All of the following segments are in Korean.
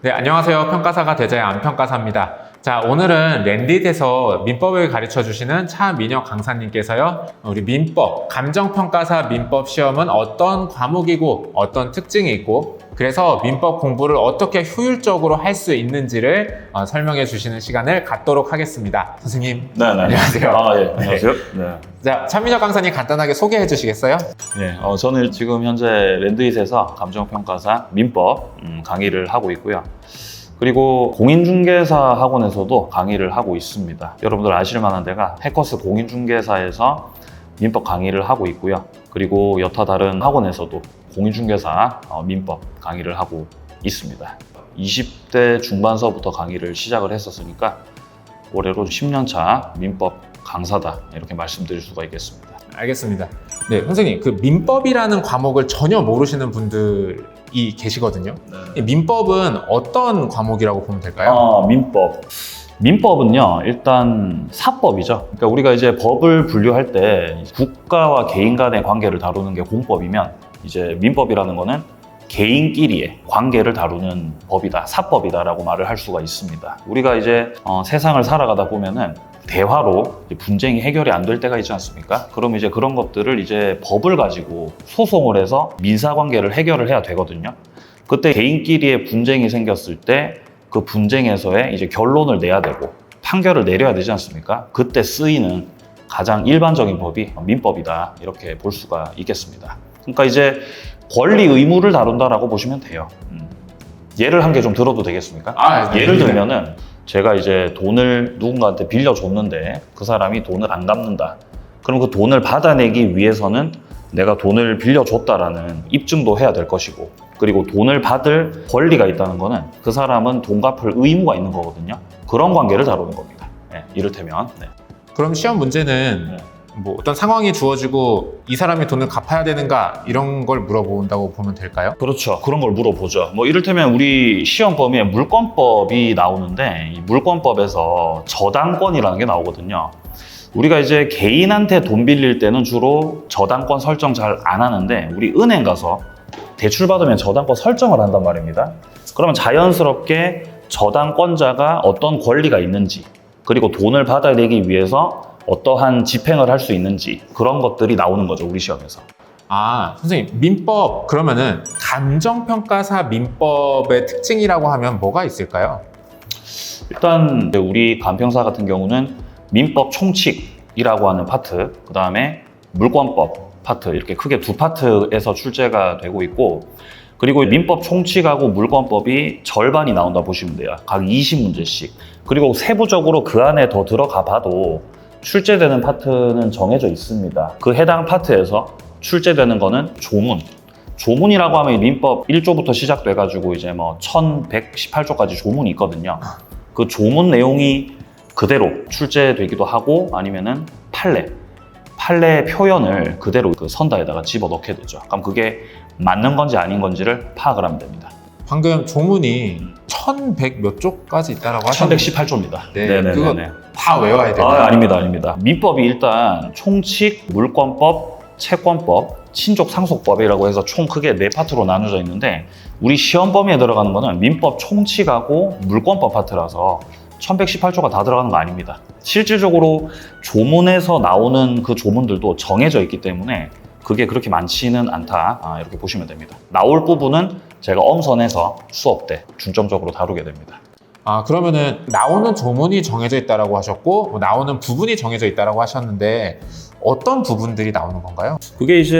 네, 안녕하세요. 평가사가 되자의 안평가사입니다. 자, 오늘은 랜딧에서 민법을 가르쳐 주시는 차민혁 강사님께서요, 우리 민법, 감정평가사 민법 시험은 어떤 과목이고 어떤 특징이 있고 그래서 민법 공부를 어떻게 효율적으로 할 수 있는지를 설명해 주시는 시간을 갖도록 하겠습니다. 선생님. 네, 안녕하세요. 예, 안녕하세요. 네. 자, 차민혁 강사님 간단하게 소개해 주시겠어요? 네, 저는 지금 현재 랜드잇에서 감정평가사 민법 강의를 하고 있고요. 그리고 공인중개사 학원에서도 강의를 하고 있습니다. 여러분들 아실 만한 데가 해커스 공인중개사에서 민법 강의를 하고 있고요. 그리고 여타 다른 학원에서도 공인중개사 민법 강의를 하고 있습니다. 20대 중반서부터 강의를 시작을 했었으니까 올해로 10년차 민법 강사다 이렇게 말씀드릴 수가 있겠습니다. 알겠습니다. 네, 선생님, 그 민법이라는 과목을 전혀 모르시는 분들이 계시거든요. 이 민법은 어떤 과목이라고 보면 될까요? 민법은요, 일단 사법이죠. 그러니까 우리가 이제 법을 분류할 때 국가와 개인 간의 관계를 다루는 게 공법이면 이제 민법이라는 거는 개인끼리의 관계를 다루는 법이다, 사법이다라고 말을 할 수가 있습니다. 우리가 이제 세상을 살아가다 보면은 대화로 분쟁이 해결이 안 될 때가 있지 않습니까? 그럼 이제 그런 것들을 이제 법을 가지고 소송을 해서 민사관계를 해결을 해야 되거든요. 그때 개인끼리의 분쟁이 생겼을 때 그 분쟁에서의 이제 결론을 내야 되고 판결을 내려야 되지 않습니까? 그때 쓰이는 가장 일반적인 법이 민법이다 이렇게 볼 수가 있겠습니다. 그러니까 이제 권리 의무를 다룬다라고 보시면 돼요. 예를 한 개 좀 들어도 되겠습니까? 예를 들면은 제가 이제 돈을 누군가한테 빌려줬는데 그 사람이 돈을 안 갚는다. 그럼 그 돈을 받아내기 위해서는 내가 돈을 빌려줬다라는 입증도 해야 될 것이고, 그리고 돈을 받을 권리가 있다는 거는 그 사람은 돈 갚을 의무가 있는 거거든요. 그런 관계를 다루는 겁니다. 네, 이를테면. 네. 그럼 시험 문제는 뭐 어떤 상황이 주어지고 이 사람이 돈을 갚아야 되는가 이런 걸 물어본다고 보면 될까요? 그렇죠. 그런 걸 물어보죠. 뭐 이를테면 우리 시험 범위에 물권법이 나오는데 이 물권법에서 저당권이라는 게 나오거든요. 우리가 이제 개인한테 돈 빌릴 때는 주로 저당권 설정 잘 안 하는데 우리 은행 가서 대출 받으면 저당권 설정을 한단 말입니다. 그러면 자연스럽게 저당권자가 어떤 권리가 있는지, 그리고 돈을 받아내기 위해서 어떠한 집행을 할 수 있는지, 그런 것들이 나오는 거죠, 우리 시험에서. 선생님, 민법 그러면은 감정평가사 민법의 특징이라고 하면 뭐가 있을까요? 일단 우리 감평사 같은 경우는 민법 총칙이라고 하는 파트, 그 다음에 물권법 파트, 이렇게 크게 두 파트에서 출제가 되고 있고, 그리고 민법 총칙하고 물권법이 절반이 나온다 보시면 돼요. 각 20문제씩. 그리고 세부적으로 그 안에 더 들어가 봐도 출제되는 파트는 정해져 있습니다. 그 해당 파트에서 출제되는 거는 조문. 조문이라고 하면 민법 1조부터 시작돼가지고 이제 뭐 1118조까지 조문이 있거든요. 그 조문 내용이 그대로 출제되기도 하고 아니면은 판례 표현을 그대로 그 선다에다가 집어넣게 되죠. 그럼 그게 맞는 건지 아닌 건지를 파악을 하면 됩니다. 방금 조문이 1100 몇 조까지 있다라고 하셨는데 1118조입니다. 네, 그거 다 외워야 되나요? 아닙니다. 민법이 일단 총칙, 물권법, 채권법, 친족 상속법이라고 해서 총 크게 4파트로 나눠져 있는데 우리 시험 범위에 들어가는 거는 민법 총칙하고 물권법 파트라서 1118조가 다 들어가는 거 아닙니다. 실질적으로 조문에서 나오는 그 조문들도 정해져 있기 때문에 그게 그렇게 많지는 않다 이렇게 보시면 됩니다. 나올 부분은 제가 엄선해서 수업 때 중점적으로 다루게 됩니다. 그러면은 나오는 조문이 정해져 있다라고 하셨고 나오는 부분이 정해져 있다라고 하셨는데 어떤 부분들이 나오는 건가요? 그게 이제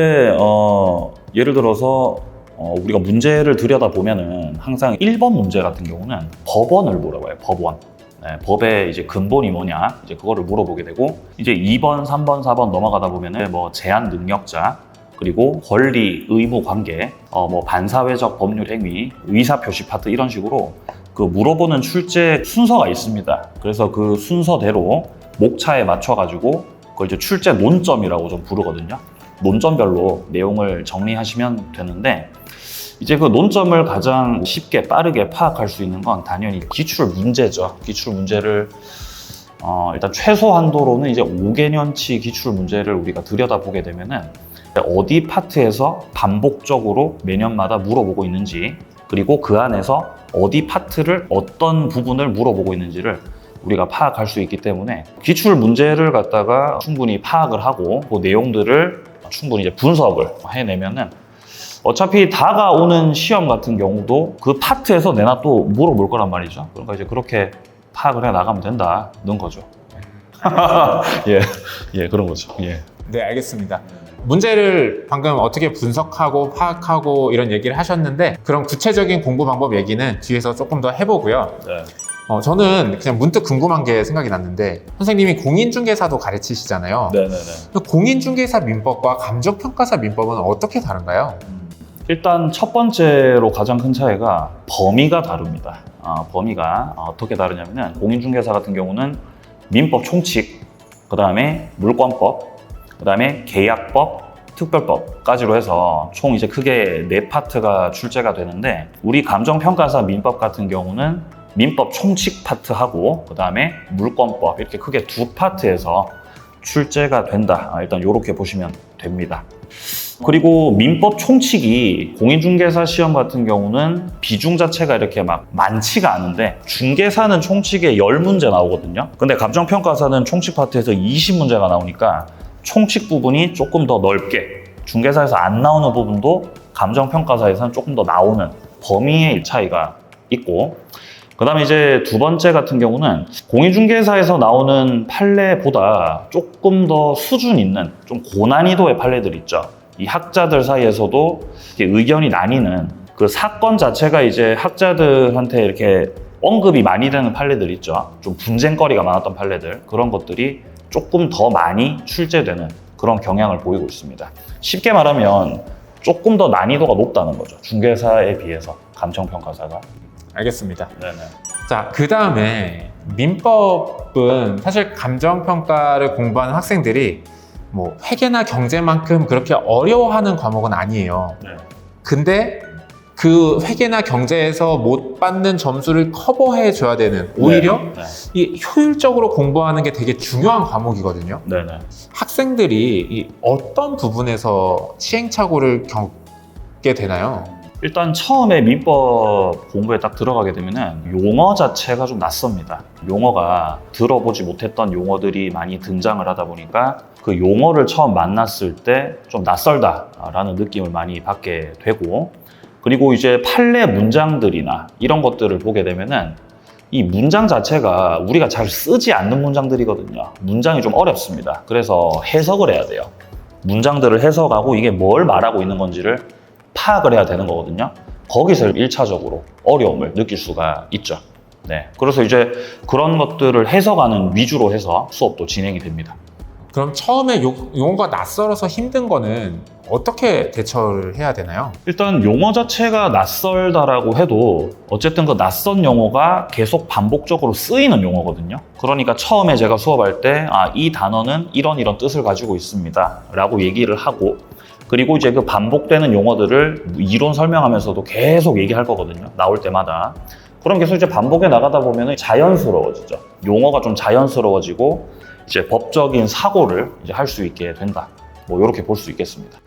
예를 들어서 우리가 문제를 들여다보면은 항상 1번 문제 같은 경우는 법원을 물어봐요. 법원. 네, 법의 이제 근본이 뭐냐, 이제 그거를 물어보게 되고, 이제 2번, 3번, 4번 넘어가다 보면은 뭐 제한 능력자, 그리고 권리, 의무 관계, 뭐 반사회적 법률 행위, 의사표시 파트 이런 식으로 그 물어보는 출제 순서가 있습니다. 그래서 그 순서대로 목차에 맞춰가지고 그걸 이제 출제 논점이라고 좀 부르거든요. 논점별로 내용을 정리하시면 되는데, 이제 그 논점을 가장 쉽게 빠르게 파악할 수 있는 건 당연히 기출 문제죠. 기출 문제를 일단 최소 한도로는 이제 5개년치 기출 문제를 우리가 들여다보게 되면은 어디 파트에서 반복적으로 매년마다 물어보고 있는지, 그리고 그 안에서 어디 파트를 어떤 부분을 물어보고 있는지를 우리가 파악할 수 있기 때문에 기출 문제를 갖다가 충분히 파악을 하고 그 내용들을 충분히 이제 분석을 해내면은 어차피 다가오는 시험 같은 경우도 그 파트에서 내가 또 물어볼 거란 말이죠. 그러니까 이제 그렇게 파악을 해 나가면 된다는 거죠. 예, 그런 거죠. 예. 네, 알겠습니다. 문제를 방금 어떻게 분석하고 파악하고 이런 얘기를 하셨는데 그런 구체적인 공부 방법 얘기는 뒤에서 조금 더 해보고요. 네. 저는 그냥 문득 궁금한 게 생각이 났는데 선생님이 공인중개사도 가르치시잖아요. 네네네. 공인중개사 민법과 감정평가사 민법은 어떻게 다른가요? 일단 첫 번째로 가장 큰 차이가 범위가 다릅니다. 범위가 어떻게 다르냐면은 공인중개사 같은 경우는 민법 총칙, 그 다음에 물권법, 그 다음에 계약법, 특별법까지로 해서 총 이제 크게 4파트가 출제가 되는데 우리 감정평가사 민법 같은 경우는 민법 총칙 파트하고 그 다음에 물권법 이렇게 크게 2파트에서 출제가 된다. 일단 이렇게 보시면 됩니다. 그리고 민법 총칙이 공인중개사 시험 같은 경우는 비중 자체가 이렇게 막 많지가 않은데 중개사는 총칙에 10문제 나오거든요. 근데 감정평가사는 총칙 파트에서 20문제가 나오니까 총칙 부분이 조금 더 넓게 중개사에서 안 나오는 부분도 감정평가사에서는 조금 더 나오는 범위의 차이가 있고 그 다음에 이제 두 번째 같은 경우는 공인중개사에서 나오는 판례보다 조금 더 수준 있는 좀 고난이도의 판례들 있죠. 이 학자들 사이에서도 의견이 나뉘는 그 사건 자체가 이제 학자들한테 이렇게 언급이 많이 되는 판례들 있죠. 좀 분쟁거리가 많았던 판례들 그런 것들이 조금 더 많이 출제되는 그런 경향을 보이고 있습니다. 쉽게 말하면 조금 더 난이도가 높다는 거죠. 중개사에 비해서 감정평가사가. 알겠습니다. 네네. 자, 그 다음에 민법은 사실 감정평가를 공부하는 학생들이 뭐 회계나 경제만큼 그렇게 어려워하는 과목은 아니에요. 네. 근데 그 회계나 경제에서 못 받는 점수를 커버해 줘야 되는 오히려 네. 이 효율적으로 공부하는 게 되게 중요한 과목이거든요. 네네. 학생들이 이 어떤 부분에서 시행착오를 겪게 되나요? 일단 처음에 민법 공부에 딱 들어가게 되면은 용어 자체가 좀 낯섭니다. 용어가 들어보지 못했던 용어들이 많이 등장을 하다 보니까 그 용어를 처음 만났을 때 좀 낯설다라는 느낌을 많이 받게 되고 그리고 이제 판례 문장들이나 이런 것들을 보게 되면은 이 문장 자체가 우리가 잘 쓰지 않는 문장들이거든요. 문장이 좀 어렵습니다. 그래서 해석을 해야 돼요. 문장들을 해석하고 이게 뭘 말하고 있는 건지를 파악을 해야 되는 거거든요. 거기서 1차적으로 어려움을 느낄 수가 있죠. 네. 그래서 이제 그런 것들을 해석하는 위주로 해서 수업도 진행이 됩니다. 그럼 처음에 용어가 낯설어서 힘든 거는 어떻게 대처를 해야 되나요? 일단 용어 자체가 낯설다라고 해도 어쨌든 그 낯선 용어가 계속 반복적으로 쓰이는 용어거든요. 그러니까 처음에 제가 수업할 때 이 단어는 이런 뜻을 가지고 있습니다 라고 얘기를 하고 그리고 이제 그 반복되는 용어들을 이론 설명하면서도 계속 얘기할 거거든요. 나올 때마다. 그럼 계속 이제 반복해 나가다 보면 자연스러워지죠. 용어가 좀 자연스러워지고 이제 법적인 사고를 이제 할 수 있게 된다. 뭐 이렇게 볼 수 있겠습니다.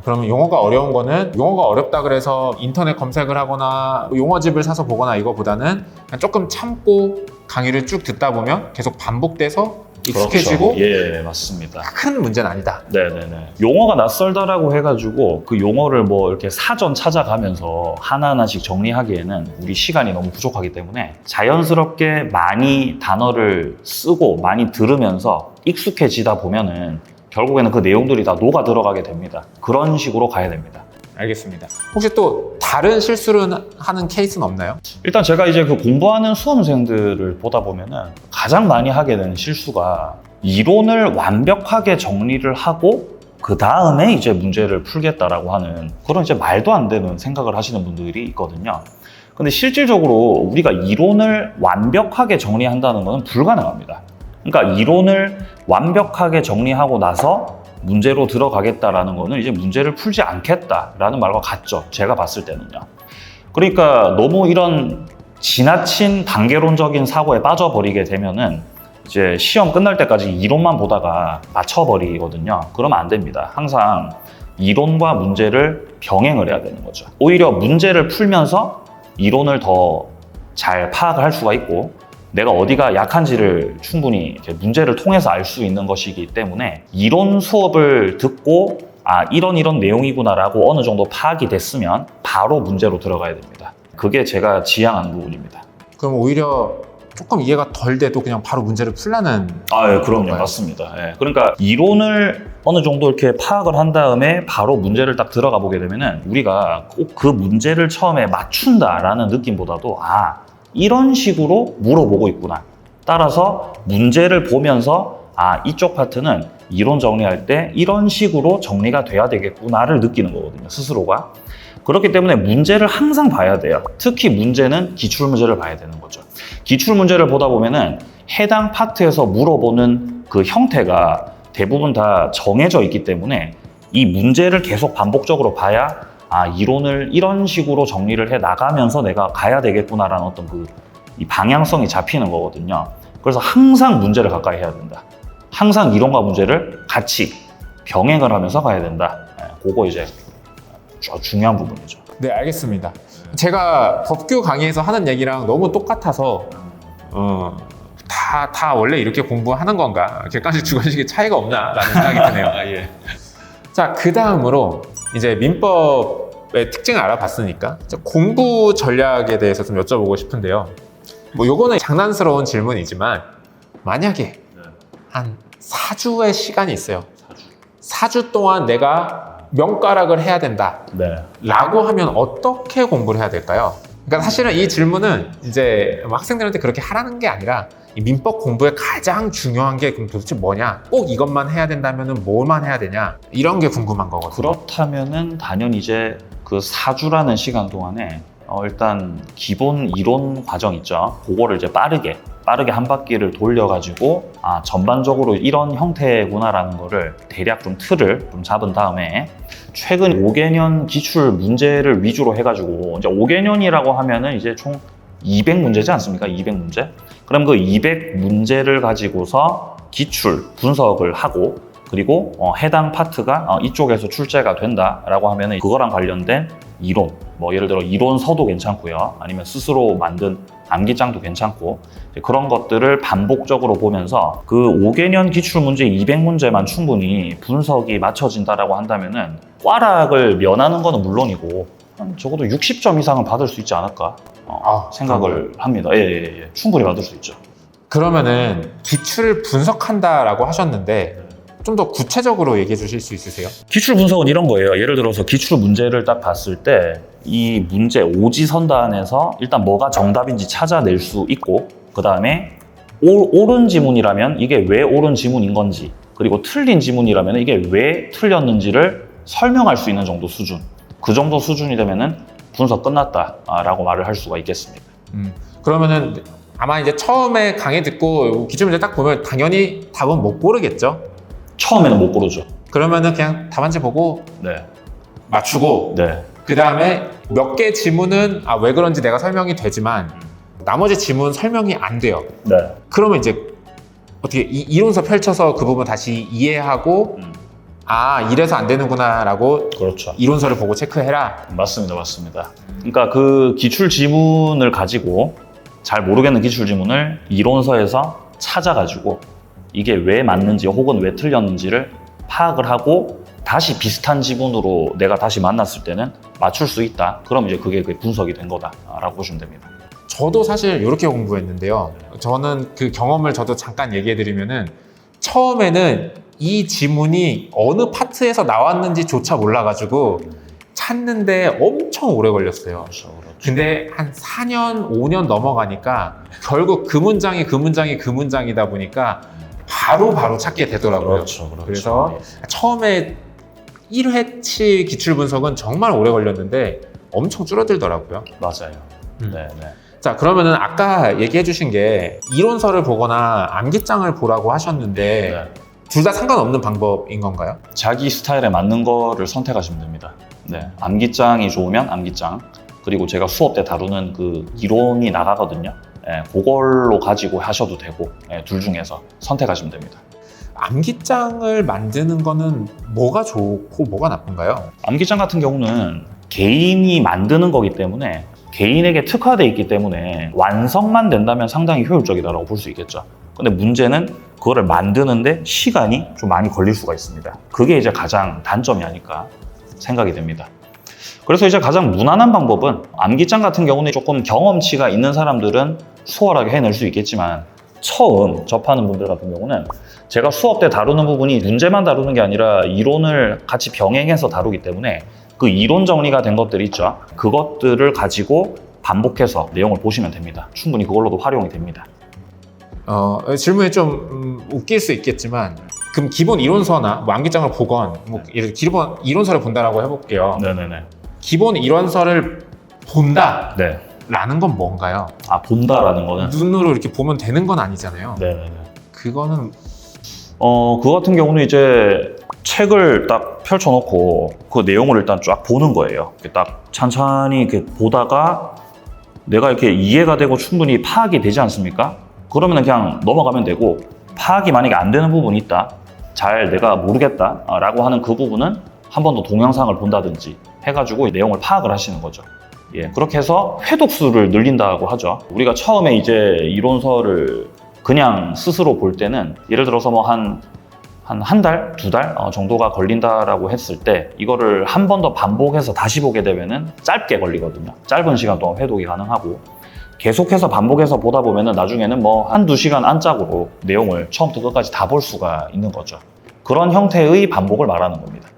그러면 용어가 어려운 거는 용어가 어렵다 그래서 인터넷 검색을 하거나 용어집을 사서 보거나 이거보다는 그냥 조금 참고 강의를 쭉 듣다 보면 계속 반복돼서 익숙해지고 그렇죠. 예, 맞습니다. 큰 문제는 아니다. 네네네. 용어가 낯설다라고 해가지고 그 용어를 뭐 이렇게 사전 찾아가면서 하나하나씩 정리하기에는 우리 시간이 너무 부족하기 때문에 자연스럽게 많이 단어를 쓰고 많이 들으면서 익숙해지다 보면은 결국에는 그 내용들이 다 녹아 들어가게 됩니다. 그런 식으로 가야 됩니다. 알겠습니다. 혹시 또 다른 실수를 하는 케이스는 없나요? 일단 제가 이제 그 공부하는 수험생들을 보다 보면은 가장 많이 하게 되는 실수가 이론을 완벽하게 정리를 하고 그 다음에 이제 문제를 풀겠다라고 하는 그런 이제 말도 안 되는 생각을 하시는 분들이 있거든요. 근데 실질적으로 우리가 이론을 완벽하게 정리한다는 것은 불가능합니다. 그러니까 이론을 완벽하게 정리하고 나서 문제로 들어가겠다라는 거는 이제 문제를 풀지 않겠다라는 말과 같죠. 제가 봤을 때는요. 그러니까 너무 이런 지나친 단계론적인 사고에 빠져버리게 되면은 이제 시험 끝날 때까지 이론만 보다가 맞춰버리거든요. 그러면 안 됩니다. 항상 이론과 문제를 병행을 해야 되는 거죠. 오히려 문제를 풀면서 이론을 더 잘 파악을 할 수가 있고 내가 어디가 약한지를 충분히 이렇게 문제를 통해서 알 수 있는 것이기 때문에 이론 수업을 듣고 이런 내용이구나라고 어느 정도 파악이 됐으면 바로 문제로 들어가야 됩니다. 그게 제가 지향하는 부분입니다. 그럼 오히려 조금 이해가 덜 돼도 그냥 바로 문제를 풀라는. 예, 그럼요. 건가요? 맞습니다. 예. 그러니까 이론을 어느 정도 이렇게 파악을 한 다음에 바로 문제를 딱 들어가 보게 되면은 우리가 꼭 그 문제를 처음에 맞춘다라는 느낌보다도 이런 식으로 물어보고 있구나. 따라서 문제를 보면서 이쪽 파트는 이론 정리할 때 이런 식으로 정리가 돼야 되겠구나를 느끼는 거거든요, 스스로가. 그렇기 때문에 문제를 항상 봐야 돼요. 특히 문제는 기출문제를 봐야 되는 거죠. 기출문제를 보다 보면은 해당 파트에서 물어보는 그 형태가 대부분 다 정해져 있기 때문에 이 문제를 계속 반복적으로 봐야 이론을 이런 식으로 정리를 해 나가면서 내가 가야 되겠구나라는 어떤 이 방향성이 잡히는 거거든요. 그래서 항상 문제를 가까이 해야 된다. 항상 이론과 문제를 같이 병행을 하면서 가야 된다. 그거 이제 중요한 부분이죠. 네, 알겠습니다. 제가 법규 강의에서 하는 얘기랑 너무 똑같아서 다 원래 이렇게 공부하는 건가? 객관식 주관식의 차이가 없나라는 생각이 드네요. 예. 자, 그 다음으로 이제 민법의 특징을 알아봤으니까 공부 전략에 대해서 좀 여쭤보고 싶은데요. 요거는 장난스러운 질문이지만 만약에 한 4주의 시간이 있어요. 4주 동안 내가 명가락을 해야 된다. 네. 라고 하면 어떻게 공부를 해야 될까요? 그러니까 사실은 이 질문은 이제 학생들한테 그렇게 하라는 게 아니라 이 민법 공부의 가장 중요한 게 그럼 도대체 뭐냐? 꼭 이것만 해야 된다면은 뭘만 해야 되냐? 이런 게 궁금한 거거든요. 그렇다면은 단연히 이제 그 4주라는 시간 동안에 일단 기본 이론 과정 있죠. 그거를 이제 빠르게 한 바퀴를 돌려가지고 전반적으로 이런 형태구나라는 거를 대략 좀 틀을 좀 잡은 다음에 최근 5개년 기출 문제를 위주로 해가지고 이제 5개년이라고 하면은 이제 총 200문제지 않습니까? 200문제. 그럼 그 200문제를 가지고서 기출 분석을 하고 그리고 해당 파트가 이쪽에서 출제가 된다라고 하면은 그거랑 관련된 이론, 예를 들어 이론서도 괜찮고요. 아니면 스스로 만든 암기장도 괜찮고 그런 것들을 반복적으로 보면서 그 5개년 기출문제 200문제만 충분히 분석이 맞춰진다라고 한다면은 꽈락을 면하는 거는 물론이고 적어도 60점 이상은 받을 수 있지 않을까 생각을 합니다. 예. 충분히 받을 수 있죠. 그러면은 기출을 분석한다라고 하셨는데 좀 더 구체적으로 얘기해 주실 수 있으세요? 기출 분석은 이런 거예요. 예를 들어서 기출 문제를 딱 봤을 때 이 문제 오지선단에서 일단 뭐가 정답인지 찾아낼 수 있고 그 다음에 옳은 지문이라면 이게 왜 옳은 지문인 건지 그리고 틀린 지문이라면 이게 왜 틀렸는지를 설명할 수 있는 정도 수준. 그 정도 수준이 되면은 분석 끝났다라고 말을 할 수가 있겠습니다. 그러면은 아마 이제 처음에 강의 듣고 기출문제 딱 보면 당연히 답은 못 고르겠죠? 처음에는 못 고르죠. 그러면은 그냥 답안지 보고 네. 맞추고 네. 그 다음에 몇 개 지문은 왜 그런지 내가 설명이 되지만 나머지 지문 설명이 안 돼요. 네. 그러면 이제 어떻게 이론서 펼쳐서 그 부분 다시 이해하고 이래서 안 되는구나 라고 그렇죠. 이론서를 보고 체크해라. 맞습니다. 그러니까 그 기출 지문을 가지고 잘 모르겠는 기출 지문을 이론서에서 찾아가지고 이게 왜 맞는지 혹은 왜 틀렸는지를 파악을 하고 다시 비슷한 지문으로 내가 다시 만났을 때는 맞출 수 있다. 그럼 이제 그게 분석이 된 거다라고 보시면 됩니다. 저도 사실 이렇게 공부했는데요. 저는 그 경험을 저도 잠깐 얘기해 드리면은 처음에는 이 지문이 어느 파트에서 나왔는지조차 몰라가지고 찾는데 엄청 오래 걸렸어요. 그렇죠. 근데 한 4년, 5년 넘어가니까 결국 그 문장이다 보니까 바로 찾게 되더라고요. 그렇죠. 그래서 처음에 1회치 기출 분석은 정말 오래 걸렸는데 엄청 줄어들더라고요. 맞아요. 네. 자, 그러면은 아까 얘기해 주신 게 이론서를 보거나 암기장을 보라고 하셨는데 둘 다 상관없는 방법인 건가요? 자기 스타일에 맞는 거를 선택하시면 됩니다. 네. 암기장이 좋으면 암기장, 그리고 제가 수업 때 다루는 그 이론이 나가거든요. 그걸로 가지고 하셔도 되고 둘 중에서 선택하시면 됩니다. 암기장을 만드는 거는 뭐가 좋고 뭐가 나쁜가요? 암기장 같은 경우는 개인이 만드는 거기 때문에 개인에게 특화되어 있기 때문에 완성만 된다면 상당히 효율적이다라고 볼 수 있겠죠. 근데 문제는 그거를 만드는데 시간이 좀 많이 걸릴 수가 있습니다. 그게 이제 가장 단점이 아닐까 생각이 됩니다. 그래서 이제 가장 무난한 방법은 암기장 같은 경우는 조금 경험치가 있는 사람들은 수월하게 해낼 수 있겠지만 처음 접하는 분들 같은 경우는 제가 수업 때 다루는 부분이 문제만 다루는 게 아니라 이론을 같이 병행해서 다루기 때문에 그 이론 정리가 된 것들이 있죠. 그것들을 가지고 반복해서 내용을 보시면 됩니다. 충분히 그걸로도 활용이 됩니다. 질문이 좀 웃길 수 있겠지만 그럼 기본 이론서나 뭐 암기장을 보건 뭐 예를 들어 기본 이론서를 본다라고 해볼게요. 네네네. 기본 이론서를 본다 네. 라는 건 뭔가요? 아, 본다라는 거는? 눈으로 이렇게 보면 되는 건 아니잖아요. 네네네. 그거는 그거 같은 경우는 이제 책을 딱 펼쳐놓고 그 내용을 일단 쫙 보는 거예요. 이렇게 딱 찬찬히 이렇게 보다가 내가 이렇게 이해가 되고 충분히 파악이 되지 않습니까? 그러면 그냥 넘어가면 되고, 파악이 만약에 안 되는 부분이 있다, 잘 내가 모르겠다 라고 하는 그 부분은 한 번 더 동영상을 본다든지 해가지고 내용을 파악을 하시는 거죠. 예, 그렇게 해서 회독수를 늘린다고 하죠. 우리가 처음에 이제 이론서를 그냥 스스로 볼 때는 예를 들어서 뭐 한 달, 두 달 정도가 걸린다라고 했을 때 이거를 한 번 더 반복해서 다시 보게 되면은 짧게 걸리거든요. 짧은 시간 동안 회독이 가능하고, 계속해서 반복해서 보다 보면은 나중에는 뭐 한두 시간 안짝으로 내용을 처음부터 끝까지 다 볼 수가 있는 거죠. 그런 형태의 반복을 말하는 겁니다.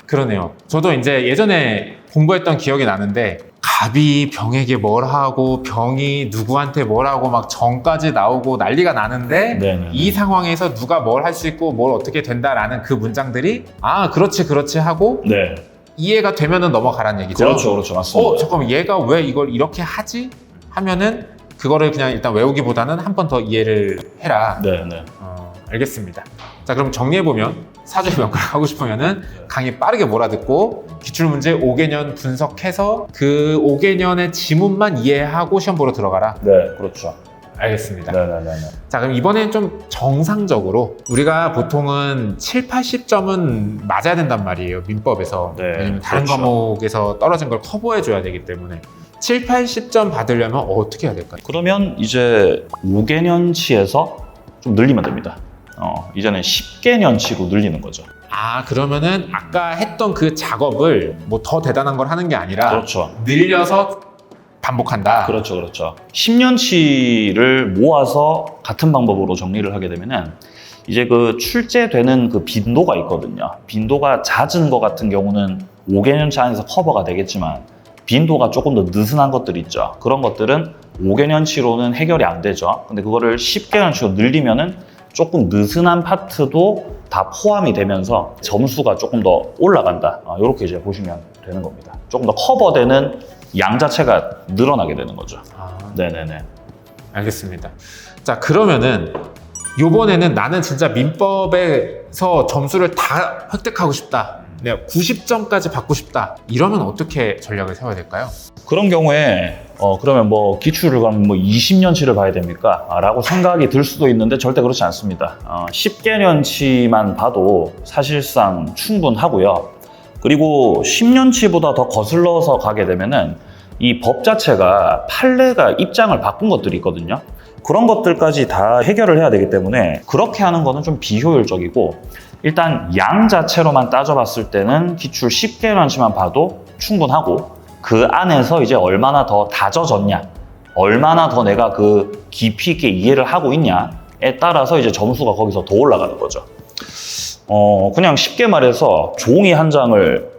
그러네요. 저도 이제 예전에 공부했던 기억이 나는데 갑이 병에게 뭘 하고 병이 누구한테 뭘 하고 막 정까지 나오고 난리가 나는데 네네. 이 상황에서 누가 뭘 할 수 있고 뭘 어떻게 된다라는 그 문장들이 그렇지 하고 네. 이해가 되면은 넘어가란 얘기죠. 그렇죠. 맞습니다. 잠깐만 얘가 왜 이걸 이렇게 하지? 하면은 그거를 그냥 일단 외우기보다는 한 번 더 이해를 해라. 네네. 알겠습니다. 자, 그럼 정리해보면 사주의 명가를 하고 싶으면은 강의 빠르게 몰아듣고 기출문제 5개년 분석해서 그 5개년의 지문만 이해하고 시험 보러 들어가라. 네, 그렇죠. 알겠습니다. 네네네. 자, 그럼 이번엔 좀 정상적으로 우리가 보통은 7, 80점은 맞아야 된단 말이에요. 민법에서. 네, 왜냐면 다른 그렇죠. 과목에서 떨어진 걸 커버해줘야 되기 때문에 7, 80점 받으려면 어떻게 해야 될까요? 그러면 이제 5개년치에서 좀 늘리면 됩니다. 이제는 10개년치로 늘리는 거죠. 그러면은 아까 했던 그 작업을 뭐 더 대단한 걸 하는 게 아니라 그렇죠. 늘려서 반복한다. 그렇죠. 10년치를 모아서 같은 방법으로 정리를 하게 되면은 이제 그 출제되는 그 빈도가 있거든요. 빈도가 잦은 것 같은 경우는 5개년치 안에서 커버가 되겠지만 빈도가 조금 더 느슨한 것들이 있죠. 그런 것들은 5개년치로는 해결이 안 되죠. 근데 그거를 10개년치로 늘리면은 조금 느슨한 파트도 다 포함이 되면서 점수가 조금 더 올라간다. 이렇게 이제 보시면 되는 겁니다. 조금 더 커버되는 양 자체가 늘어나게 되는 거죠. 네네네. 알겠습니다. 자, 그러면은 요번에는 나는 진짜 민법에서 점수를 다 획득하고 싶다. 내가 90점까지 받고 싶다. 이러면 어떻게 전략을 세워야 될까요? 그런 경우에 그러면 뭐 기출을 그럼 뭐 20년치를 봐야 됩니까? 라고 생각이 들 수도 있는데 절대 그렇지 않습니다. 10개년치만 봐도 사실상 충분하고요. 그리고 10년치보다 더 거슬러서 가게 되면은 이 법 자체가 판례가 입장을 바꾼 것들이 있거든요. 그런 것들까지 다 해결을 해야 되기 때문에 그렇게 하는 거는 좀 비효율적이고, 일단 양 자체로만 따져봤을 때는 기출 10개년치만 봐도 충분하고, 그 안에서 이제 얼마나 더 다져졌냐, 얼마나 더 내가 그 깊이 있게 이해를 하고 있냐에 따라서 이제 점수가 거기서 더 올라가는 거죠. 그냥 쉽게 말해서 종이 한 장을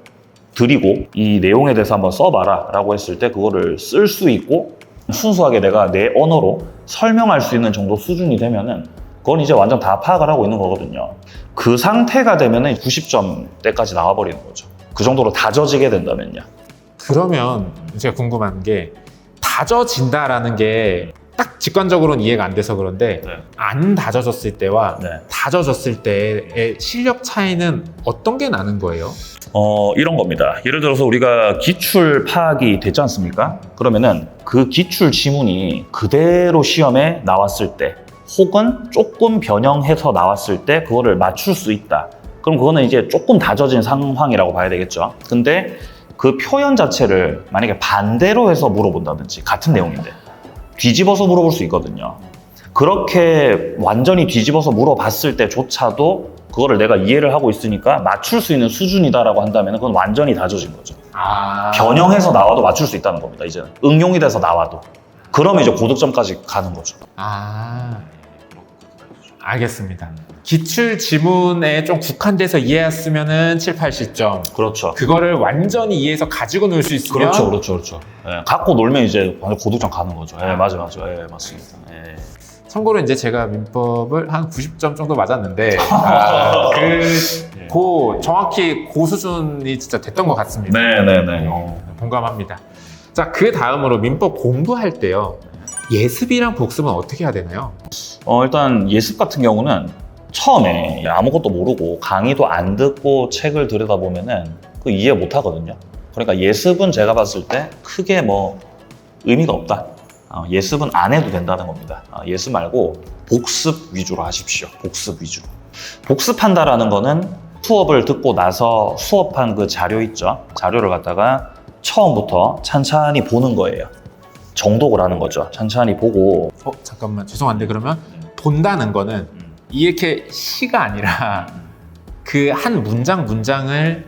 드리고 이 내용에 대해서 한번 써봐라 라고 했을 때 그거를 쓸 수 있고 순수하게 내가 내 언어로 설명할 수 있는 정도 수준이 되면은 그건 이제 완전 다 파악을 하고 있는 거거든요. 그 상태가 되면은 90점대까지 나와버리는 거죠. 그 정도로 다져지게 된다면요. 그러면 제가 궁금한 게 다져진다라는 게 딱 직관적으로는 이해가 안 돼서 그런데 네. 안 다져졌을 때와 네. 다져졌을 때의 실력 차이는 어떤 게 나는 거예요? 이런 겁니다. 예를 들어서 우리가 기출 파악이 됐지 않습니까? 그러면은 그 기출 지문이 그대로 시험에 나왔을 때 혹은 조금 변형해서 나왔을 때 그거를 맞출 수 있다. 그럼 그거는 이제 조금 다져진 상황이라고 봐야 되겠죠. 근데 그 표현 자체를 만약에 반대로 해서 물어본다든지 같은 내용인데 뒤집어서 물어볼 수 있거든요. 그렇게 완전히 뒤집어서 물어봤을 때조차도 그거를 내가 이해를 하고 있으니까 맞출 수 있는 수준이다라고 한다면 그건 완전히 다져진 거죠. 변형해서 나와도 맞출 수 있다는 겁니다. 이제는 응용이 돼서 나와도. 그러면 이제 고득점까지 가는 거죠. 알겠습니다. 기출 지문에 좀 국한돼서 이해했으면은 7, 80점. 그렇죠. 그거를 완전히 이해해서 가지고 놀 수 있으면 그렇죠. 예, 갖고 놀면 이제 완전 고득점 가는 거죠. 예, 맞아. 예, 맞습니다. 예. 참고로 이제 제가 민법을 한 90점 정도 맞았는데 정확히 그 수준이 진짜 됐던 것 같습니다. 네네네. 공감합니다. 자, 그 다음으로 민법 공부할 때요. 예습이랑 복습은 어떻게 해야 되나요? 일단 예습 같은 경우는 처음에 아무것도 모르고 강의도 안 듣고 책을 들여다보면은 그 이해 못 하거든요. 그러니까 예습은 제가 봤을 때 크게 뭐 의미가 없다. 예습은 안 해도 된다는 겁니다. 예습 말고 복습 위주로 하십시오. 복습 위주로. 복습한다라는 거는 수업을 듣고 나서 수업한 그 자료 있죠. 자료를 갖다가 처음부터 찬찬히 보는 거예요. 정독을 하는 거죠. 찬찬히 보고. 잠깐만, 죄송한데 그러면 본다는 거는 이렇게 시가 아니라 그 한 문장을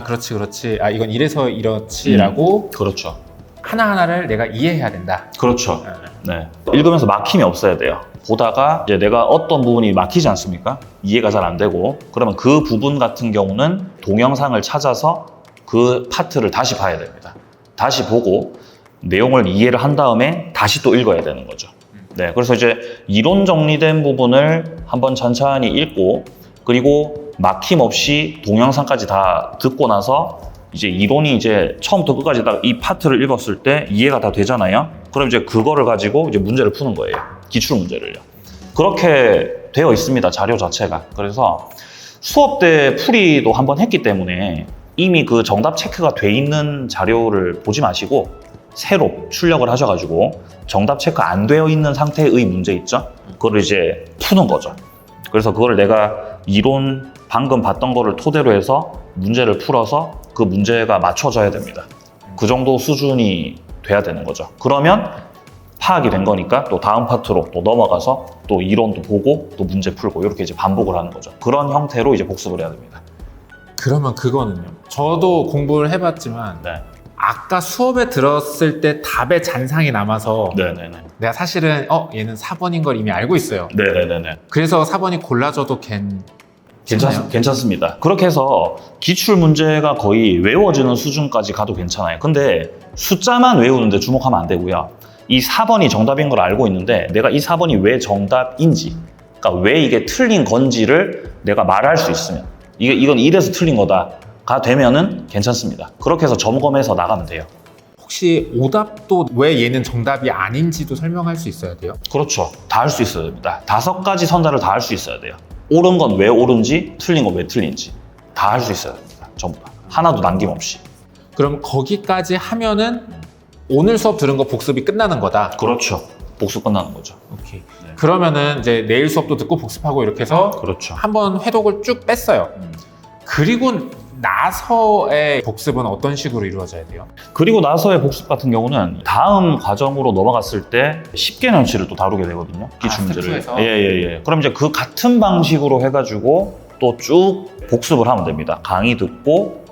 그렇지. 이건 이래서 이렇지라고 그렇죠. 하나하나를 내가 이해해야 된다. 그렇죠. 네. 읽으면서 막힘이 없어야 돼요. 보다가 이제 내가 어떤 부분이 막히지 않습니까? 이해가 잘 안 되고 그러면 그 부분 같은 경우는 동영상을 찾아서 그 파트를 다시 봐야 됩니다. 다시 보고 내용을 이해를 한 다음에 다시 또 읽어야 되는 거죠. 네, 그래서 이제 이론 정리된 부분을 한번 천천히 읽고 그리고 막힘 없이 동영상까지 다 듣고 나서 이제 이론이 이제 처음부터 끝까지 딱 이 파트를 읽었을 때 이해가 다 되잖아요. 그럼 이제 그거를 가지고 이제 문제를 푸는 거예요. 기출 문제를요. 그렇게 되어 있습니다. 자료 자체가. 그래서 수업 때 풀이도 한번 했기 때문에 이미 그 정답 체크가 돼 있는 자료를 보지 마시고 새로 출력을 하셔가지고 정답 체크 안 되어 있는 상태의 문제 있죠? 그걸 이제 푸는 거죠. 그래서 그걸 내가 이론 방금 봤던 거를 토대로 해서 문제를 풀어서 그 문제가 맞춰져야 됩니다. 그 정도 수준이 돼야 되는 거죠. 그러면 파악이 된 거니까 또 다음 파트로 또 넘어가서 또 이론도 보고 또 문제 풀고 이렇게 이제 반복을 하는 거죠. 그런 형태로 이제 복습을 해야 됩니다. 그러면 그거는요. 저도 공부를 해봤지만 네. 아까 수업에 들었을 때 답의 잔상이 남아서 네네네. 내가 사실은 얘는 4번인 걸 이미 알고 있어요. 네네네. 그래서 4번이 골라져도 괜찮아요? 괜찮습니다. 그렇게 해서 기출 문제가 거의 외워지는 수준까지 가도 괜찮아요. 근데 숫자만 외우는데 주목하면 안 되고요. 이 4번이 정답인 걸 알고 있는데 내가 이 4번이 왜 정답인지, 그러니까 왜 이게 틀린 건지를 내가 말할 수 있으면 이건 이래서 틀린 거다가 되면은 괜찮습니다. 그렇게 해서 점검해서 나가면 돼요. 혹시 오답도 왜 얘는 정답이 아닌지도 설명할 수 있어야 돼요? 그렇죠. 다 할 수 있어야 됩니다. 5가지 선단을 다 할 수 있어야 돼요. 옳은 건 왜 옳은지, 틀린 건 왜 틀린지 다 할 수 있어야 됩니다. 전부 다. 하나도 남김없이. 그럼 거기까지 하면은 오늘 수업 들은 거 복습이 끝나는 거다. 그렇죠. 복습 끝나는 거죠. 오케이. 그러면은 이제 내일 수업도 듣고 복습하고 이렇게 해서 그렇죠. 한번 회독을 쭉 뺐어요. 그리고 나서의 복습은 어떤 식으로 이루어져야 돼요? 그리고 나서의 복습 같은 경우는 다음 과정으로 넘어갔을 때 10개년치를 또 다루게 되거든요. 기출 문제를. 스텝2에서? 예. 그럼 이제 그 같은 방식으로 해가지고 또 쭉 복습을 하면 됩니다. 강의 듣고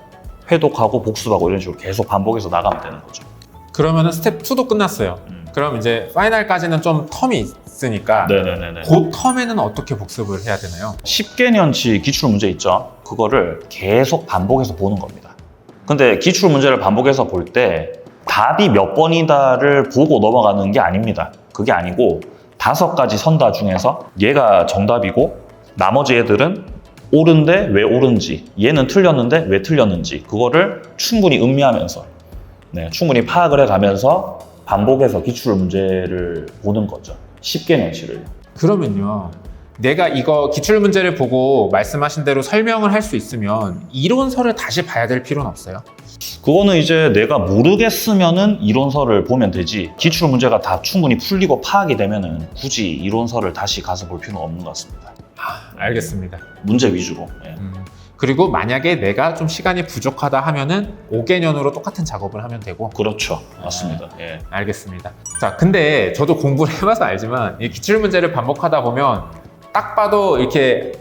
회독하고 복습하고 이런 식으로 계속 반복해서 나가면 되는 거죠. 그러면은 스텝 2도 끝났어요. 그럼 이제 파이널까지는 좀 텀이 있으니까 네네네. 그 텀에는 어떻게 복습을 해야 되나요? 10개년치 기출 문제 있죠. 그거를 계속 반복해서 보는 겁니다. 근데 기출 문제를 반복해서 볼 때 답이 몇 번이다를 보고 넘어가는 게 아닙니다. 그게 아니고 5가지 선다 중에서 얘가 정답이고 나머지 애들은 옳은데 왜 옳은지, 얘는 틀렸는데 왜 틀렸는지 그거를 충분히 음미하면서 충분히 파악을 해가면서 반복해서 기출 문제를 보는 거죠. 10개년치를요. 그러면요. 내가 이거 기출 문제를 보고 말씀하신 대로 설명을 할 수 있으면 이론서를 다시 봐야 될 필요는 없어요? 그거는 이제 내가 모르겠으면은 이론서를 보면 되지 기출 문제가 다 충분히 풀리고 파악이 되면은 굳이 이론서를 다시 가서 볼 필요는 없는 것 같습니다. 알겠습니다. 문제 위주로. 예. 그리고 만약에 내가 좀 시간이 부족하다 하면은 5개년으로 똑같은 작업을 하면 되고. 그렇죠. 맞습니다. 예. 알겠습니다. 자, 근데 저도 공부를 해봐서 알지만 이 기출문제를 반복하다 보면 딱 봐도 이렇게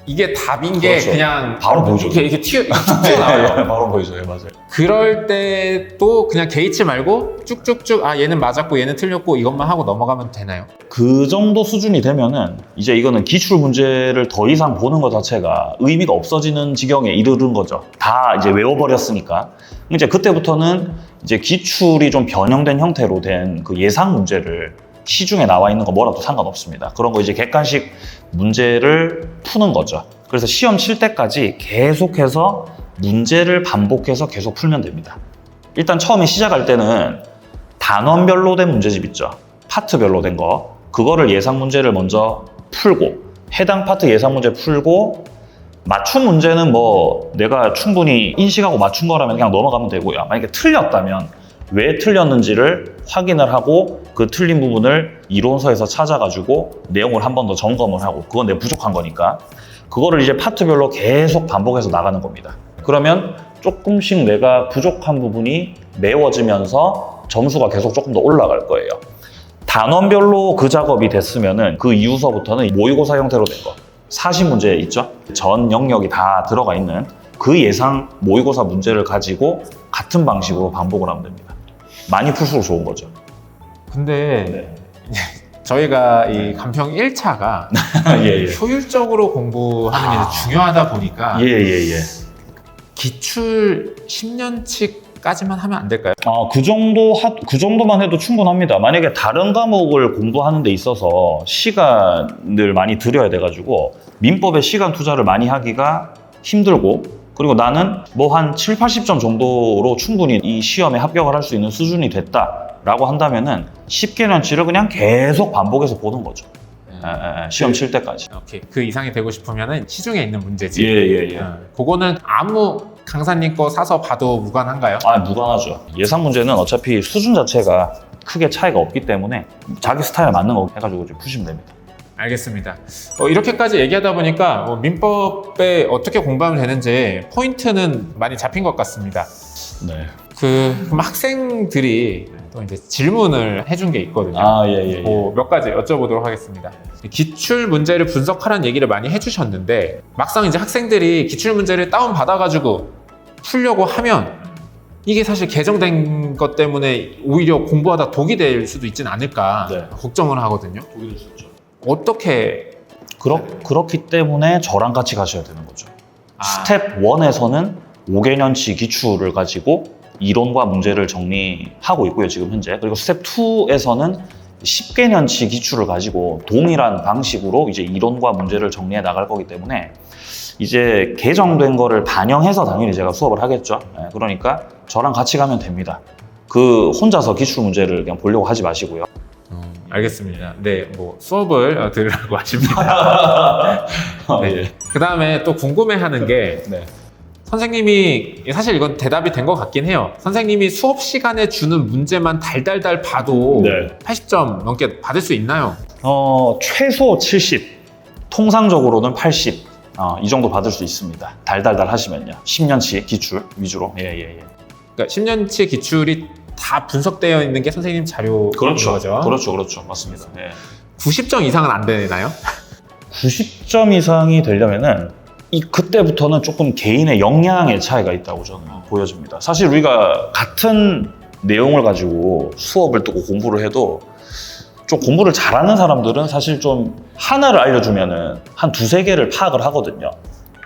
이게 답인 게 그렇죠. 그냥 바로 보이죠. 이렇게 튀어나와요. 바로 보이죠. 예, 맞아요. 그럴 때도 그냥 개의치 말고 쭉쭉쭉 아 얘는 맞았고 얘는 틀렸고 이것만 하고 넘어가면 되나요? 그 정도 수준이 되면은 이제 이거는 기출 문제를 더 이상 보는 것 자체가 의미가 없어지는 지경에 이르는 거죠. 다 이제 외워버렸으니까. 이제 그때부터는 이제 기출이 좀 변형된 형태로 된 그 예상 문제를 시중에 나와 있는 거 뭐라도 상관없습니다. 그런 거 이제 객관식 문제를 푸는 거죠. 그래서 시험 칠 때까지 계속해서 문제를 반복해서 계속 풀면 됩니다. 일단 처음에 시작할 때는 단원별로 된 문제집 있죠. 파트별로 된 거. 그거를 예상 문제를 먼저 풀고 해당 파트 예상 문제 풀고 맞춤 문제는 뭐 내가 충분히 인식하고 맞춘 거라면 그냥 넘어가면 되고요. 만약에 틀렸다면 왜 틀렸는지를 확인을 하고 그 틀린 부분을 이론서에서 찾아가지고 내용을 한 번 더 점검을 하고 그건 내 부족한 거니까 그거를 이제 파트별로 계속 반복해서 나가는 겁니다. 그러면 조금씩 내가 부족한 부분이 메워지면서 점수가 계속 조금 더 올라갈 거예요. 단원별로 그 작업이 됐으면은 그 이후서부터는 모의고사 형태로 된 거. 40문제 있죠? 전 영역이 다 들어가 있는 그 예상 모의고사 문제를 가지고 같은 방식으로 반복을 하면 됩니다. 많이 풀수록 좋은 거죠. 근데 저희가 이 간평 1차가 예, 예. 효율적으로 공부하는 게 중요하다 보니까 예. 기출 10년치까지만 하면 안 될까요? 그 정도만 해도 충분합니다. 만약에 다른 과목을 공부하는 데 있어서 시간을 많이 들여야 돼가지고 민법에 시간 투자를 많이 하기가 힘들고 그리고 나는 뭐 한 7, 80점 정도로 충분히 이 시험에 합격을 할 수 있는 수준이 됐다라고 한다면은 10개년치를 그냥 계속 반복해서 보는 거죠. 시험 칠 때까지. 오케이. 그 이상이 되고 싶으면은 시중에 있는 문제지. 예. 그거는 아무 강사님 거 사서 봐도 무관한가요? 무관하죠. 예상 문제는 어차피 수준 자체가 크게 차이가 없기 때문에 자기 스타일에 맞는 거 해가지고 이제 푸시면 됩니다. 알겠습니다. 이렇게까지 얘기하다 보니까 민법에 어떻게 공부하면 되는지 포인트는 많이 잡힌 것 같습니다. 네. 그럼 학생들이 또 이제 질문을 해준 게 있거든요. 예. 몇 가지 여쭤보도록 하겠습니다. 기출 문제를 분석하라는 얘기를 많이 해주셨는데 막상 이제 학생들이 기출 문제를 다운 받아가지고 풀려고 하면 이게 사실 개정된 것 때문에 오히려 공부하다 독이 될 수도 있진 않을까 걱정을 하거든요. 독이 될 수 있죠. 어떻게 그렇기 때문에 저랑 같이 가셔야 되는 거죠. 스텝 1에서는 5개년치 기출을 가지고 이론과 문제를 정리하고 있고요, 지금 현재. 그리고 스텝 2에서는 10개년치 기출을 가지고 동일한 방식으로 이제 이론과 문제를 정리해 나갈 거기 때문에 이제 개정된 거를 반영해서 당연히 제가 수업을 하겠죠. 그러니까 저랑 같이 가면 됩니다. 그 혼자서 기출 문제를 그냥 보려고 하지 마시고요. 알겠습니다. 네, 뭐 수업을 들으라고 하십니다. 네. 그 다음에 또 궁금해하는 게 선생님이 사실 이건 대답이 된 것 같긴 해요. 선생님이 수업 시간에 주는 문제만 달달달 봐도 80점 넘게 받을 수 있나요? 최소 70, 통상적으로는 80. 이 정도 받을 수 있습니다. 달달달 하시면요. 10년치 기출 위주로. 예. 그러니까 10년치 기출이 다 분석되어 있는 게 선생님 자료 그렇죠. 거죠? 그렇죠. 맞습니다. 90점 이상은 안 되나요? 90점 이상이 되려면은 그때부터는 조금 개인의 역량의 차이가 있다고 저는 보여집니다. 사실 우리가 같은 내용을 가지고 수업을 듣고 공부를 해도 좀 공부를 잘하는 사람들은 사실 좀 하나를 알려주면은 한 두세 개를 파악을 하거든요.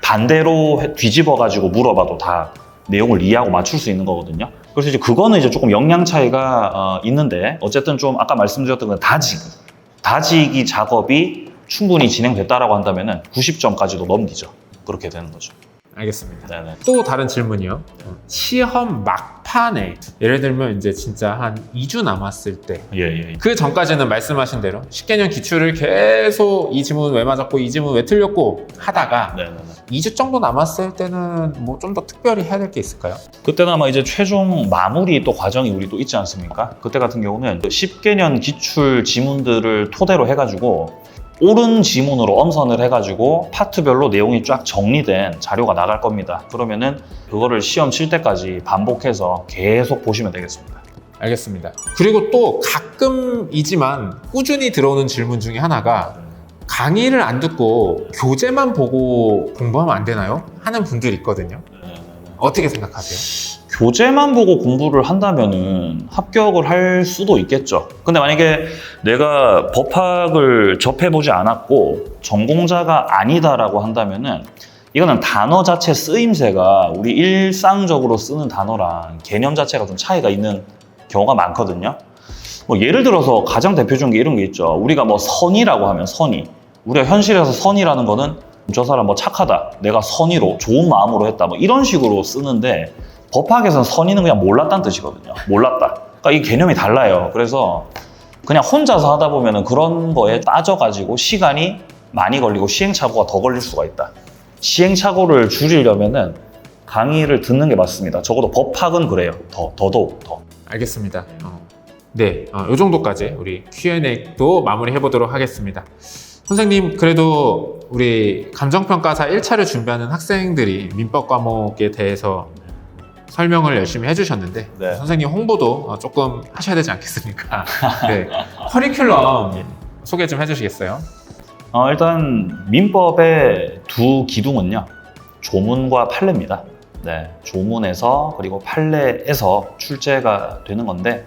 반대로 뒤집어가지고 물어봐도 다 내용을 이해하고 맞출 수 있는 거거든요. 그래서 이제 그거는 이제 조금 역량 차이가 있는데 어쨌든 좀 아까 말씀드렸던 건 다지기 작업이 충분히 진행됐다라고 한다면은 90점까지도 넘기죠. 그렇게 되는 거죠. 알겠습니다. 네네. 또 다른 질문이요. 시험 막판에 예를 들면 이제 진짜 한 2주 남았을 때 그 전까지는 말씀하신 대로 10개년 기출을 계속 이 지문 왜 맞았고 이 지문 왜 틀렸고 하다가 2주 정도 남았을 때는 뭐 좀 더 특별히 해야 될 게 있을까요? 그때는 아마 이제 최종 마무리 또 과정이 우리 또 있지 않습니까? 그때 같은 경우는 10개년 기출 지문들을 토대로 해가지고 옳은 지문으로 엄선을 해가지고 파트별로 내용이 쫙 정리된 자료가 나갈 겁니다. 그러면은 그거를 시험 칠 때까지 반복해서 계속 보시면 되겠습니다. 알겠습니다. 그리고 또 가끔이지만 꾸준히 들어오는 질문 중에 하나가 강의를 안 듣고 교재만 보고 공부하면 안 되나요? 하는 분들이 있거든요. 어떻게 생각하세요? 교재만 보고 공부를 한다면은 합격을 할 수도 있겠죠. 근데 만약에 내가 법학을 접해보지 않았고 전공자가 아니다라고 한다면은 이거는 단어 자체 쓰임새가 우리 일상적으로 쓰는 단어랑 개념 자체가 좀 차이가 있는 경우가 많거든요. 뭐 예를 들어서 가장 대표적인 게 이런 게 있죠. 우리가 뭐 선의라고 하면 선의. 우리가 현실에서 선의라는 거는 저 사람 뭐 착하다. 내가 선의로 좋은 마음으로 했다. 뭐 이런 식으로 쓰는데 법학에서는 선의는 그냥 몰랐다는 뜻이거든요. 몰랐다. 그러니까 이 개념이 달라요. 그래서 그냥 혼자서 하다 보면은 그런 거에 빠져가지고 시간이 많이 걸리고 시행착오가 더 걸릴 수가 있다. 시행착오를 줄이려면은 강의를 듣는 게 맞습니다. 적어도 법학은 그래요. 더더욱 더. 알겠습니다. 네, 이 정도까지 우리 Q&A도 마무리해 보도록 하겠습니다. 선생님, 그래도 우리 감정평가사 1차를 준비하는 학생들이 민법 과목에 대해서 설명을 열심히 해주셨는데 네. 선생님 홍보도 조금 하셔야 되지 않겠습니까? 네, 커리큘럼 소개 좀 해주시겠어요? 일단 민법의 두 기둥은요. 조문과 판례입니다. 네, 조문에서 그리고 판례에서 출제가 되는 건데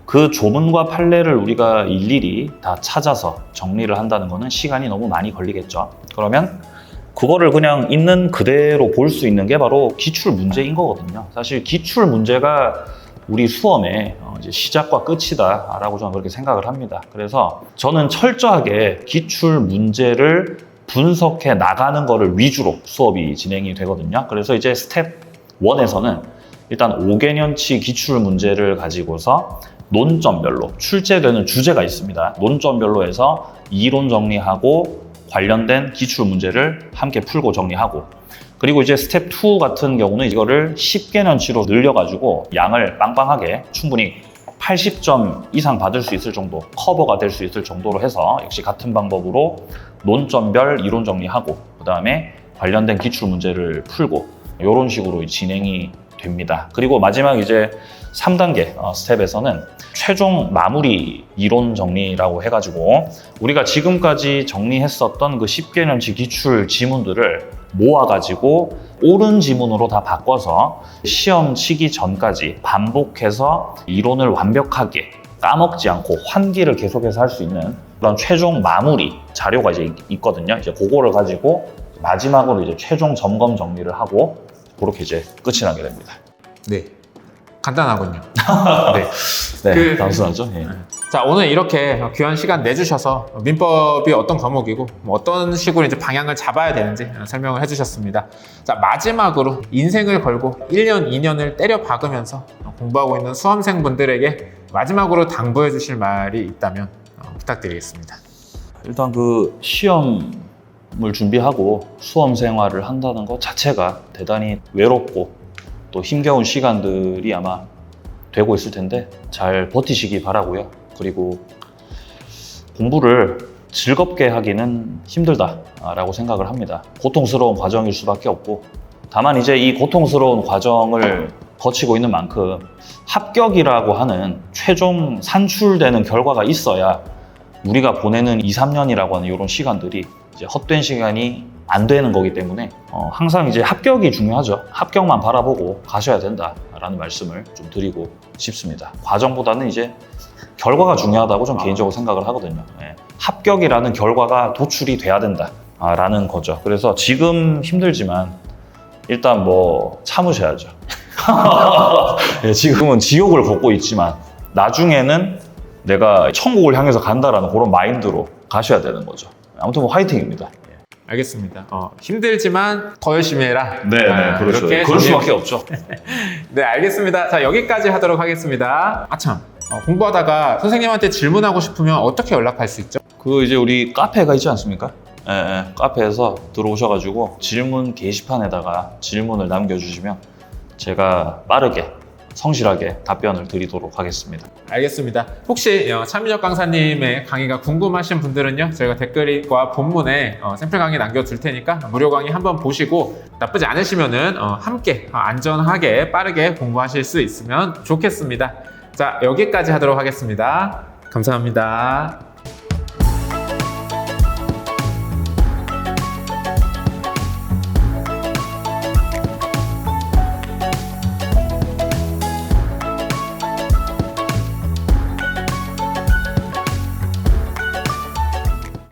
그 조문과 판례를 우리가 일일이 다 찾아서 정리를 한다는 거는 시간이 너무 많이 걸리겠죠. 그러면 그거를 그냥 있는 그대로 볼 수 있는 게 바로 기출 문제인 거거든요. 사실 기출 문제가 우리 수험의 이제 시작과 끝이다라고 저는 그렇게 생각을 합니다. 그래서 저는 철저하게 기출 문제를 분석해 나가는 거를 위주로 수업이 진행이 되거든요. 그래서 이제 스텝 1에서는 일단 5개년치 기출 문제를 가지고서 논점별로 출제되는 주제가 있습니다. 논점별로 해서 이론 정리하고 관련된 기출 문제를 함께 풀고 정리하고, 그리고 이제 스텝 2 같은 경우는 이거를 10개년치로 늘려가지고 양을 빵빵하게 충분히 80점 이상 받을 수 있을 정도, 커버가 될 수 있을 정도로 해서 역시 같은 방법으로 논점별 이론 정리하고 그 다음에 관련된 기출 문제를 풀고 이런 식으로 진행이 됩니다. 그리고 마지막 이제 3단계 스텝에서는 최종 마무리 이론 정리라고 해가지고 우리가 지금까지 정리했었던 그 10개년치 기출 지문들을 모아가지고 옳은 지문으로 다 바꿔서 시험 치기 전까지 반복해서 이론을 완벽하게 까먹지 않고 환기를 계속해서 할 수 있는 그런 최종 마무리 자료가 이제 있거든요. 이제 그거를 가지고 마지막으로 이제 최종 점검 정리를 하고 그렇게 이제 끝이 나게 됩니다. 네, 간단하군요. 네. 네, 단순하죠. 예. 자, 오늘 이렇게 귀한 시간 내주셔서 민법이 어떤 과목이고 뭐 어떤 식으로 이제 방향을 잡아야 되는지 설명을 해주셨습니다. 자, 마지막으로 인생을 걸고 1년, 2년을 때려 박으면서 공부하고 있는 수험생분들에게 마지막으로 당부해 주실 말이 있다면 부탁드리겠습니다. 일단 그 시험을 준비하고 수험 생활을 한다는 것 자체가 대단히 외롭고 또 힘겨운 시간들이 아마 되고 있을 텐데 잘 버티시기 바라고요. 그리고 공부를 즐겁게 하기는 힘들다라고 생각을 합니다. 고통스러운 과정일 수밖에 없고, 다만 이제 이 고통스러운 과정을 거치고 있는 만큼 합격이라고 하는 최종 산출되는 결과가 있어야 우리가 보내는 2, 3년이라고 하는 이런 시간들이 이제 헛된 시간이 안 되는 거기 때문에 항상 이제 합격이 중요하죠. 합격만 바라보고 가셔야 된다라는 말씀을 좀 드리고 싶습니다. 과정보다는 이제 결과가 중요하다고 좀 개인적으로 생각을 하거든요. 예. 합격이라는 결과가 도출이 돼야 된다라는 거죠. 그래서 지금 힘들지만 일단 뭐 참으셔야죠. 예, 지금은 지옥을 걷고 있지만 나중에는 내가 천국을 향해서 간다라는 그런 마인드로 가셔야 되는 거죠. 아무튼 뭐 화이팅입니다. 알겠습니다. 힘들지만 더 열심히 해라. 네, 그렇죠. 이렇게 그럴 수밖에 없죠. 네, 알겠습니다. 자, 여기까지 하도록 하겠습니다. 아참, 공부하다가 선생님한테 질문하고 싶으면 어떻게 연락할 수 있죠? 그 이제 우리 카페가 있지 않습니까? 예, 카페에서 들어오셔가지고 질문 게시판에다가 질문을 남겨주시면 제가 빠르게 성실하게 답변을 드리도록 하겠습니다. 알겠습니다. 혹시 차민혁 강사님의 강의가 궁금하신 분들은요, 저희가 댓글과 본문에 샘플 강의 남겨둘 테니까 무료 강의 한번 보시고 나쁘지 않으시면은 함께 안전하게 빠르게 공부하실 수 있으면 좋겠습니다. 자, 여기까지 하도록 하겠습니다. 감사합니다.